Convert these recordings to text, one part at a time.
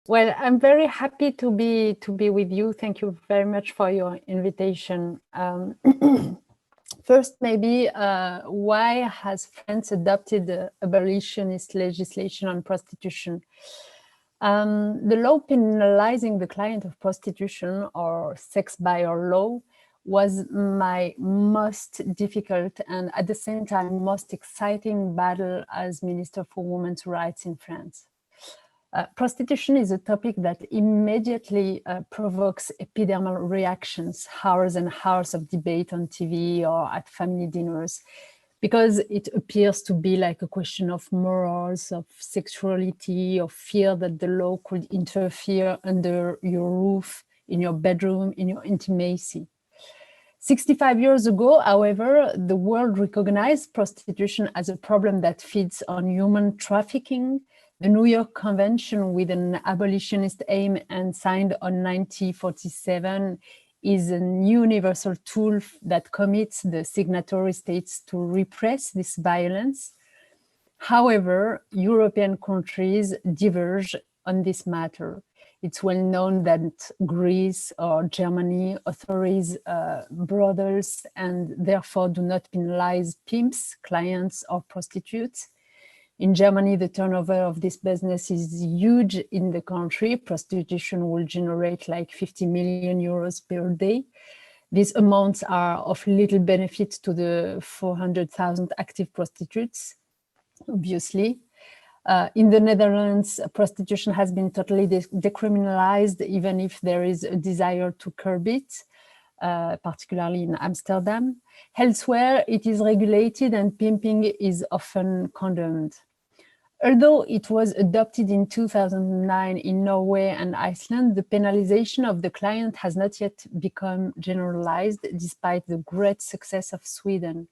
Well, I'm very happy to be with you. Thank you very much for your invitation. First, maybe why has France adopted abolitionist legislation on prostitution? The law penalizing the client of prostitution or sex buyer law was my most difficult and at the same time most exciting battle as Minister for Women's Rights in France. Prostitution is a topic that immediately provokes epidermal reactions, hours and hours of debate on TV or at family dinners, because it appears to be like a question of morals, of sexuality, of fear that the law could interfere under your roof, in your bedroom, in your intimacy. 65 years ago, however, the world recognized prostitution as a problem that feeds on human trafficking. The New York Convention, with an abolitionist aim and signed on 1947, is a universal tool that commits the signatory states to repress this violence. However, European countries diverge on this matter. It's well known that Greece or Germany authorize brothels and therefore do not penalize pimps, clients, or prostitutes. In Germany, the turnover of this business is huge in the country. Prostitution will generate like 50 million euros per day. These amounts are of little benefit to the 400,000 active prostitutes, obviously. In the Netherlands, prostitution has been totally decriminalized, even if there is a desire to curb it, particularly in Amsterdam. Elsewhere, it is regulated and pimping is often condemned. Although it was adopted in 2009 in Norway and Iceland, the penalization of the client has not yet become generalized, despite the great success of Sweden.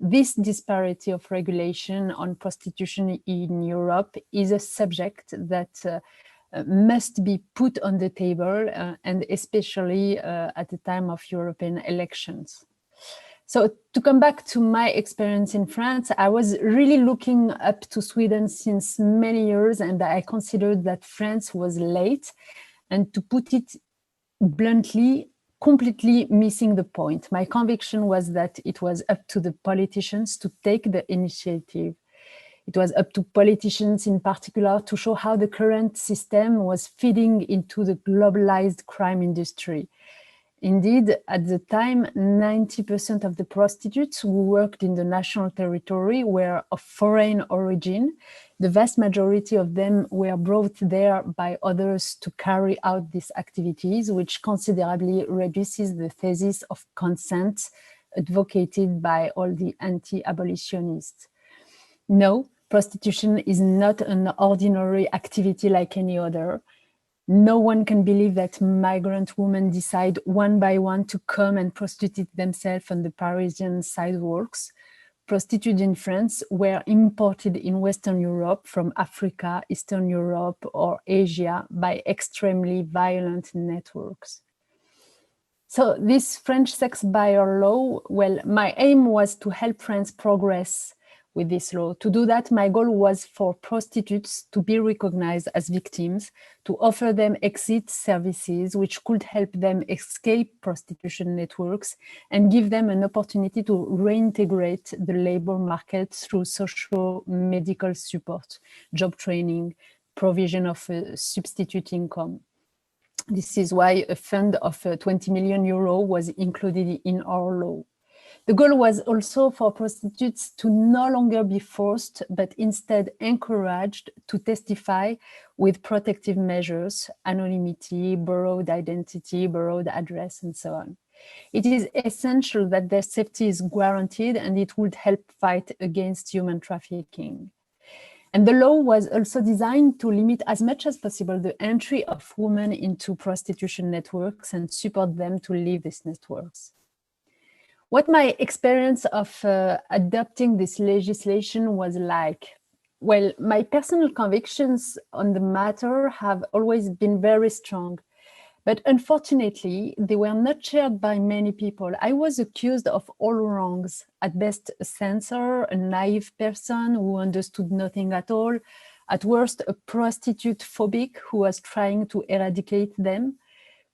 This disparity of regulation on prostitution in Europe is a subject that must be put on the table, and especially at the time of European elections. So to come back to my experience in France, I was really looking up to Sweden since many years, and I considered that France was late, and to put it bluntly, completely missing the point. My conviction was that it was up to the politicians to take the initiative. It was up to politicians in particular to show how the current system was feeding into the globalized crime industry. Indeed, at the time, 90% of the prostitutes who worked in the national territory were of foreign origin. The vast majority of them were brought there by others to carry out these activities, which considerably reduces the thesis of consent advocated by all the anti-abolitionists. No, prostitution is not an ordinary activity like any other. No one can believe that migrant women decide one by one to come and prostitute themselves on the Parisian sidewalks. Prostitutes in France were imported in Western Europe from Africa, Eastern Europe, or Asia by extremely violent networks. So this French sex buyer law, well, my aim was to help France progress with this law. To do that, my goal was for prostitutes to be recognized as victims, to offer them exit services which could help them escape prostitution networks and give them an opportunity to reintegrate the labor market through social medical support, job training, provision of a substitute income. This is why a fund of 20 million euro was included in our law. The goal was also for prostitutes to no longer be forced, but instead encouraged to testify with protective measures, anonymity, borrowed identity, borrowed address, and so on. It is essential that their safety is guaranteed, and it would help fight against human trafficking. And the law was also designed to limit as much as possible the entry of women into prostitution networks and support them to leave these networks. What my experience of adopting this legislation was like? Well, my personal convictions on the matter have always been very strong, but unfortunately, they were not shared by many people. I was accused of all wrongs, at best a censor, a naive person who understood nothing at all, At worst, a prostitute phobic who was trying to eradicate them.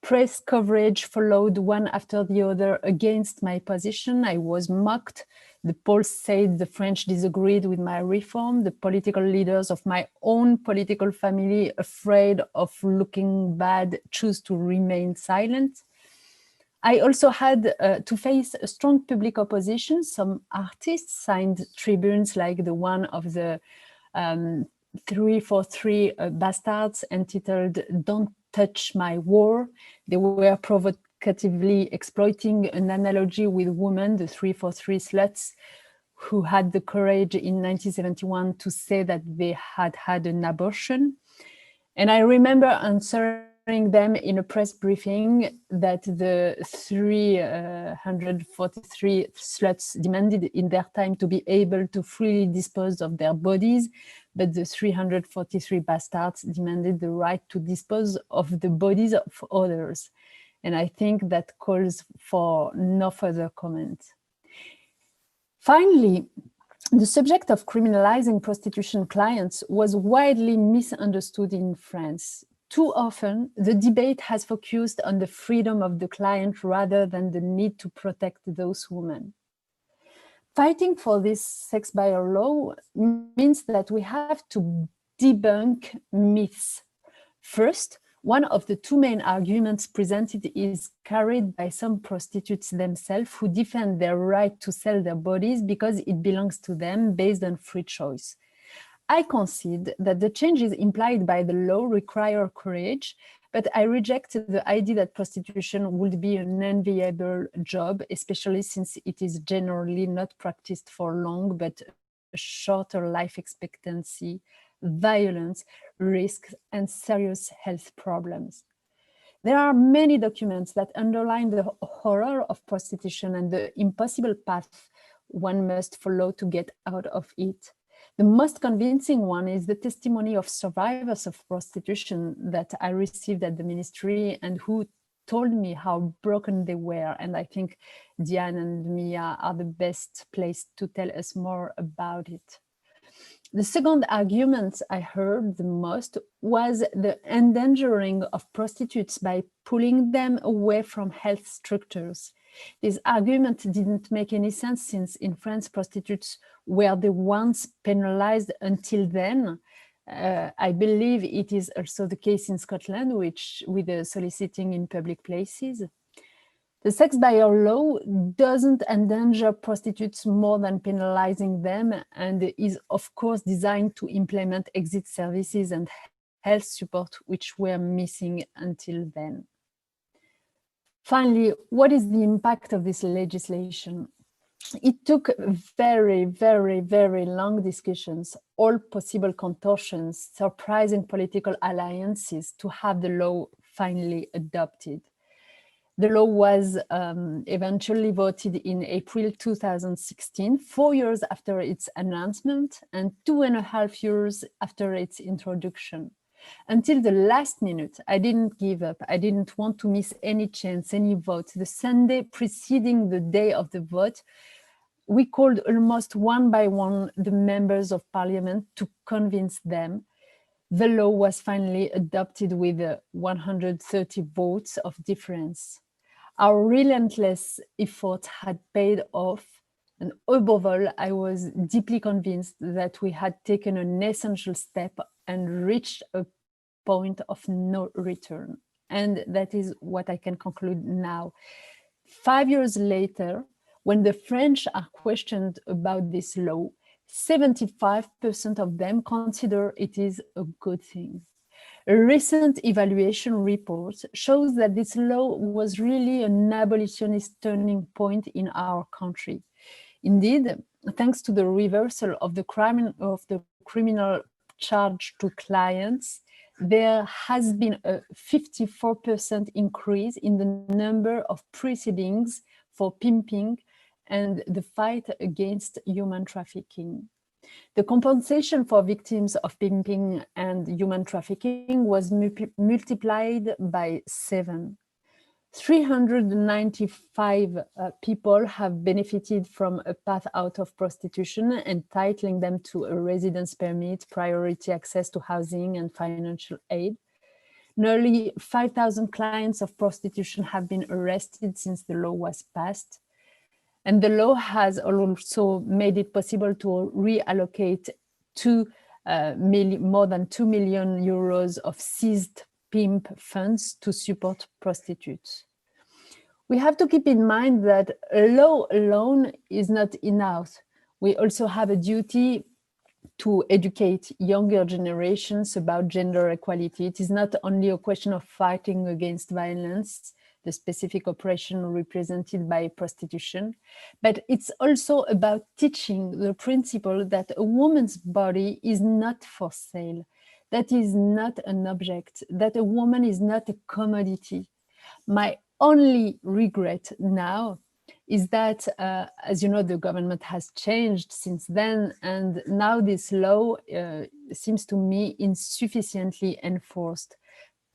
Press coverage followed one after the other against my position. I was mocked. The polls said the French disagreed with my reform. The political leaders of my own political family, afraid of looking bad, chose to remain silent. I also had to face a strong public opposition. Some artists signed tribunes like the one of the 343 bastards entitled "Don't Touch My War." They were provocatively exploiting an analogy with women, the 343 sluts, who had the courage in 1971 to say that they had had an abortion. And I remember answering them in a press briefing that the 343 sluts demanded in their time to be able to freely dispose of their bodies, but the 343 bastards demanded the right to dispose of the bodies of others. And I think that calls for no further comment. Finally, the subject of criminalizing prostitution clients was widely misunderstood in France. Too often, the debate has focused on the freedom of the client rather than the need to protect those women. Fighting for this sex buyer law means that we have to debunk myths. First, one of the two main arguments presented is carried by some prostitutes themselves who defend their right to sell their bodies because it belongs to them based on free choice. I concede that the changes implied by the law require courage, but I reject the idea that prostitution would be an enviable job, especially since it is generally not practiced for long, but a shorter life expectancy, violence, risks, and serious health problems. There are many documents that underline the horror of prostitution and the impossible path one must follow to get out of it. The most convincing one is the testimony of survivors of prostitution that I received at the ministry and who told me how broken they were. And I think Diane and Mia are the best place to tell us more about it. The second argument I heard the most was the endangering of prostitutes by pulling them away from health structures. This argument didn't make any sense since in France, prostitutes were the ones penalized until then. I believe it is also the case in Scotland, with the soliciting in public places. The sex buyer law doesn't endanger prostitutes more than penalizing them and is of course designed to implement exit services and health support which were missing until then. Finally, what is the impact of this legislation? It took very, very, very long discussions, all possible contortions, surprising political alliances to have the law finally adopted. The law was eventually voted in April 2016, 4 years after its announcement and 2.5 years after its introduction. Until the last minute, I didn't give up. I didn't want to miss any chance, any vote. The Sunday preceding the day of the vote, we called almost one by one the members of parliament to convince them. The law was finally adopted with 130 votes of difference. Our relentless effort had paid off, and above all, I was deeply convinced that we had taken an essential step and reached a point of no return. And that is what I can conclude now. 5 years later, when the French are questioned about this law, 75% of them consider it is a good thing. A recent evaluation report shows that this law was really an abolitionist turning point in our country. Indeed, thanks to the reversal of the criminal charge to clients, there has been a 54% increase in the number of proceedings for pimping and the fight against human trafficking. The compensation for victims of pimping and human trafficking was multiplied by 7. 395 people have benefited from a path out of prostitution, entitling them to a residence permit, priority access to housing and financial aid. Nearly 5,000 clients of prostitution have been arrested since the law was passed. And the law has also made it possible to reallocate more than 2 million euros of seized pimp funds to support prostitutes. We have to keep in mind that a law alone is not enough. We also have a duty to educate younger generations about gender equality. It is not only a question of fighting against violence, the specific oppression represented by prostitution, but it's also about teaching the principle that a woman's body is not for sale, that is not an object, that a woman is not a commodity. My only regret now is that, as you know, the government has changed since then, and now this law seems to me insufficiently enforced,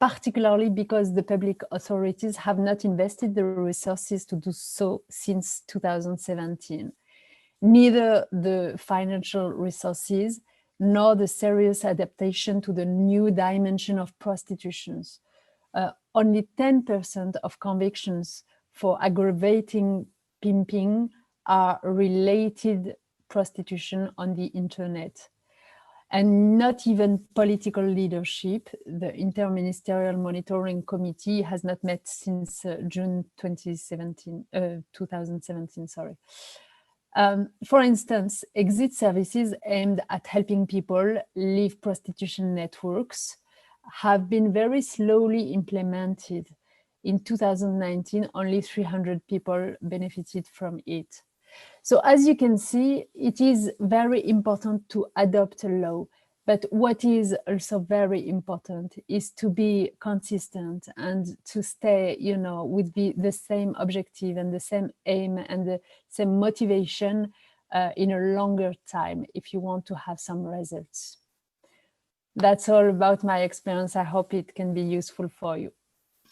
particularly because the public authorities have not invested the resources to do so since 2017. Neither the financial resources nor the serious adaptation to the new dimension of prostitution. Only 10% of convictions for aggravating pimping are related prostitution on the internet. And not even political leadership. The Interministerial Monitoring Committee has not met since June 2017. For instance, exit services aimed at helping people leave prostitution networks have been very slowly implemented. In 2019, only 300 people benefited from it. So as you can see, it is very important to adopt a law. But what is also very important is to be consistent and to stay, with the same objective and the same aim and the same motivation in a longer time if you want to have some results. That's all about my experience. I hope it can be useful for you.